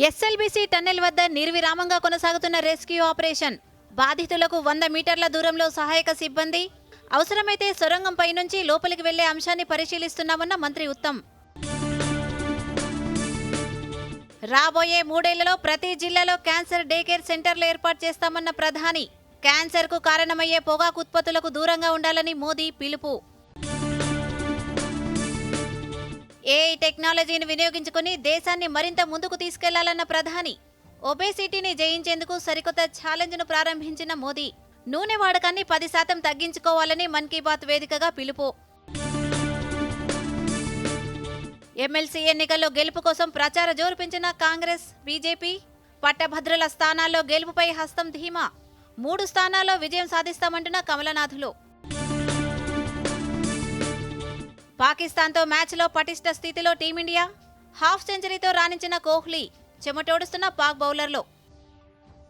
SLBC tunnel వద్ద నిర్విరామంగా కొనసాగుతున్న రెస్క్యూ ఆపరేషన్. బాధితులకు 100 మీటర్ల దూరంలో సహాయక సిబ్బంది. అవసరమైతే సొరంగం పైనుంచి లోపలికి వెళ్లే అంశాన్ని పరిశీలిస్తున్నామన్న మంత్రి ఉత్తమ్. రాబోయే 3 ఏళ్లలో ప్రతి జిల్లాలో క్యాన్సర్ డే కేర్ సెంటర్లు ఏర్పాటు చేస్తామన్న ప్రధాని. క్యాన్సర్కు కారణమయ్యే పొగాకు ఉత్పత్తులకు దూరంగా ఉండాలని మోదీ పిలుపు. ఏఐ టెక్నాలజీని వినియోగించుకుని దేశాన్ని మరింత ముందుకు తీసుకెళ్లాలన్న ప్రధాని. ఒబేసిటీని జయించేందుకు సరికొత్త ఛాలెంజ్ను ప్రారంభించిన మోదీ. నూనె వాడకాన్ని 10% తగ్గించుకోవాలని మన్ కీ బాత్ వేదికగా పిలుపు. ఎమ్మెల్సీ ఎన్నికల్లో గెలుపు కోసం ప్రచార జోరు పెంచిన కాంగ్రెస్, బీజేపీ. పట్టభద్రుల స్థానాల్లో గెలుపుపై హస్తం ధీమా. 3 స్థానాల్లో విజయం సాధిస్తామంటున్న కమలనాథులు. పాకిస్తాన్తో మ్యాచ్లో పటిష్ట స్థితిలో టీమిండియా. హాఫ్ సెంచరీతో రాణించిన కోహ్లీ. చెమటోడుస్తున్న పాక్ బౌలర్లు.